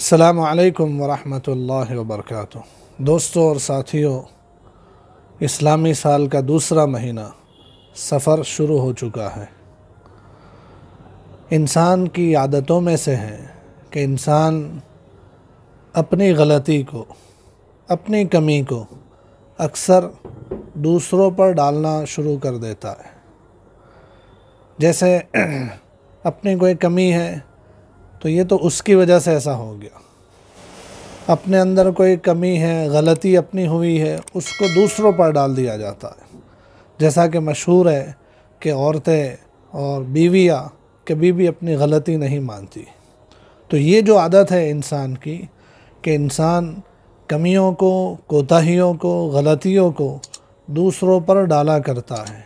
अस्सलामु अलैकुम वरहमतुल्लाहि वबरकातुह। दोस्तों और साथियों, इस्लामी साल का दूसरा महीना सफ़र शुरू हो चुका है। इंसान की आदतों में से है कि इंसान अपनी गलती को, अपनी कमी को अक्सर दूसरों पर डालना शुरू कर देता है। जैसे अपनी कोई कमी है तो ये तो उसकी वजह से ऐसा हो गया, अपने अंदर कोई कमी है, गलती अपनी हुई है, उसको दूसरों पर डाल दिया जाता है। जैसा कि मशहूर है कि औरतें और बीवियाँ कभी भी अपनी गलती नहीं मानती। तो ये जो आदत है इंसान की कि इंसान कमियों को, कोताहियों को, गलतियों को दूसरों पर डाला करता है,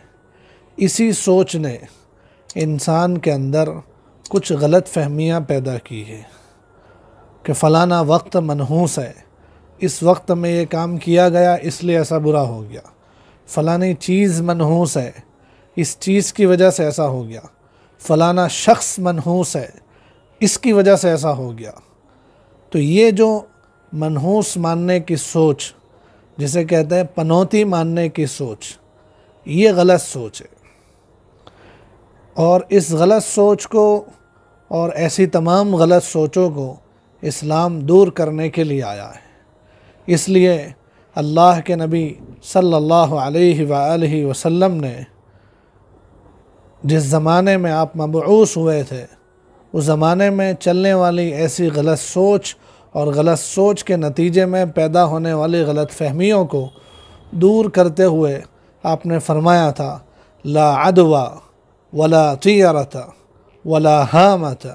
इसी सोच ने इंसान के अंदर कुछ गलत फहमियाँ पैदा की है कि फ़लाना वक्त मनहूस है, इस वक्त में ये काम किया गया इसलिए ऐसा बुरा हो गया। फ़लानी चीज़ मनहूस है, इस चीज़ की वजह से ऐसा हो गया। फ़लाना शख्स मनहूस है, इसकी वजह से ऐसा हो गया। तो ये जो मनहूस मानने की सोच, जिसे कहते हैं पनौती मानने की सोच, ये गलत सोच है। और इस गलत सोच को और ऐसी तमाम गलत सोचों को इस्लाम दूर करने के लिए आया है। इसलिए अल्लाह के नबी सल्लल्लाहु अलैहि वसल्लम ने जिस ज़माने में आप मबऊस हुए थे, उस ज़माने में चलने वाली ऐसी गलत सोच और गलत सोच के नतीजे में पैदा होने वाली गलत फहमियों को दूर करते हुए आपने फरमाया था, ला अदवा वला तियरता वला हामता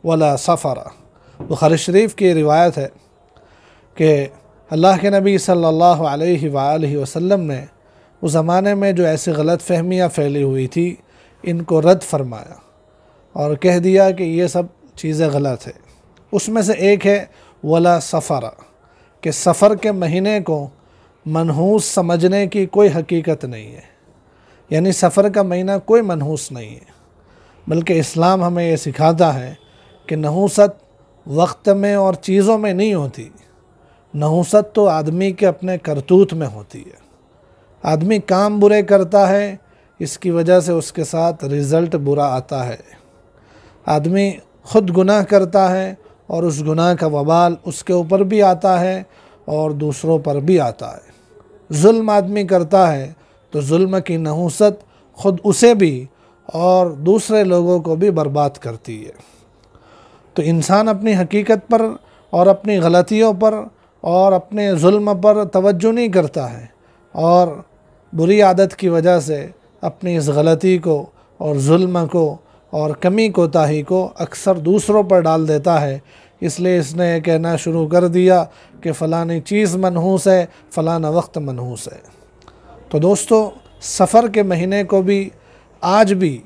वला सफ़रा। बुखारी शरीफ की रिवायत है कि अल्लाह के नबी सल्लल्लाहु अलैहि वसल्लम ने उस ज़माने में जो ऐसी गलत फहमियाँ फैली हुई थी, इनको रद्द फरमाया और कह दिया कि ये सब चीज़ें गलत है। उसमें से एक है वला सफ़रा, कि सफ़र के महीने को मनहूस समझने की कोई हकीकत नहीं है। यानी सफ़र का महीना कोई मनहूस नहीं है, बल्कि इस्लाम हमें ये सिखाता है कि नहूसत वक्त में और चीज़ों में नहीं होती। नहूसत तो आदमी के अपने करतूत में होती है। आदमी काम बुरे करता है, इसकी वजह से उसके साथ रिज़ल्ट बुरा आता है। आदमी ख़ुद गुनाह करता है और उस गुनाह का वबाल उसके ऊपर भी आता है और दूसरों पर भी आता है। जुल्म आदमी करता है तो जुल्म की नहूसत ख़ुद उसे भी और दूसरे लोगों को भी बर्बाद करती है। तो इंसान अपनी हकीकत पर और अपनी गलतियों पर और अपने जुल्म पर तवज्जो नहीं करता है और बुरी आदत की वजह से अपनी इस गलती को और जुल्म को और कमी कोताही को अक्सर दूसरों पर डाल देता है। इसलिए इसने ये कहना शुरू कर दिया कि फ़लानी चीज़ मनहूस है, फ़लाना वक्त मनहूस है। तो दोस्तों, सफ़र के महीने को भी आज भी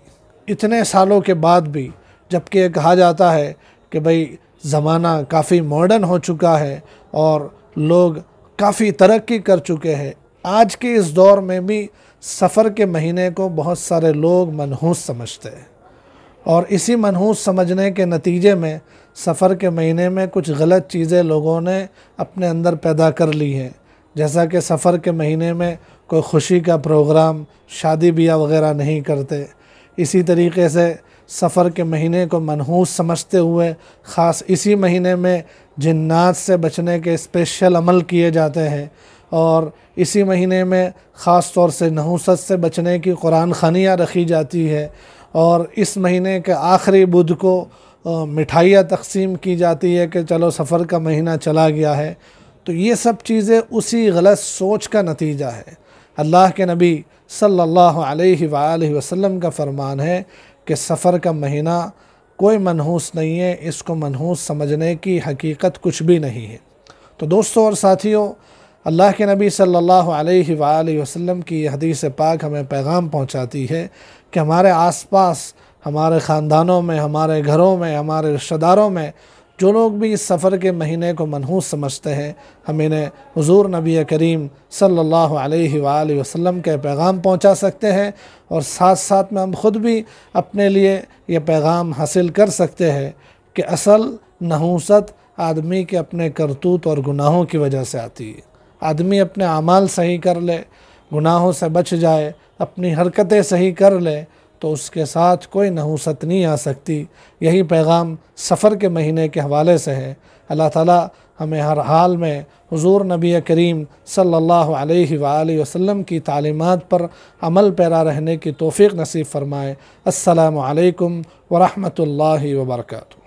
इतने सालों के बाद भी, जबकि ये कहा जाता है कि भाई ज़माना काफ़ी मॉडर्न हो चुका है और लोग काफ़ी तरक्की कर चुके हैं, आज के इस दौर में भी सफ़र के महीने को बहुत सारे लोग मनहूस समझते हैं। और इसी मनहूस समझने के नतीजे में सफ़र के महीने में कुछ गलत चीज़ें लोगों ने अपने अंदर पैदा कर ली हैं। जैसा कि सफ़र के महीने में कोई खुशी का प्रोग्राम, शादी ब्याह वगैरह नहीं करते। इसी तरीके से सफ़र के महीने को मनहूस समझते हुए ख़ास इसी महीने में जिन्नात से बचने के स्पेशल अमल किए जाते हैं और इसी महीने में ख़ास तौर से नहूसत से बचने की कुरान ख़ानियाँ रखी जाती है और इस महीने के आखिरी बुध को मिठाइयाँ तकसीम की जाती है कि चलो सफ़र का महीना चला गया है। तो ये सब चीज़ें उसी गलत सोच का नतीजा है। अल्लाह के नबी सल्लल्लाहु अलैहि वसल्लम का फरमान है कि सफ़र का महीना कोई मनहूस नहीं है, इसको मनहूस समझने की हकीकत कुछ भी नहीं है। तो दोस्तों और साथियों, अल्लाह के नबी सल्लल्लाहु अलैहि वसल्लम की यह हदीस पाक हमें पैगाम पहुँचाती है कि हमारे आसपास, हमारे ख़ानदानों में, हमारे घरों में, हमारे रिश्तेदारों में जो लोग भी इस सफ़र के महीने को मनहूस समझते हैं, हम इन्हें हुज़ूर नबी करीम सल्लल्लाहु अलैहि वसल्लम के पैगाम पहुंचा सकते हैं और साथ साथ में हम ख़ुद भी अपने लिए ये पैगाम हासिल कर सकते हैं कि असल नहूसत आदमी के अपने करतूत और गुनाहों की वजह से आती है। आदमी अपने अमाल सही कर ले, गुनाहों से बच जाए, अपनी हरकतें सही कर ले, तो उसके साथ कोई नहुसत नहीं आ सकती। यही पैगाम सफ़र के महीने के हवाले से है। अल्लाह ताला हमें हर हाल में हुज़ूर नबी करीम सल्लल्लाहु अलैहि वसल्लम की तालीमात पर अमल पैरा रहने की तौफ़ीक़ नसीब फ़रमाए। अस्सलामु अलैकुम व रहमतुल्लाहि व बरकातुहू।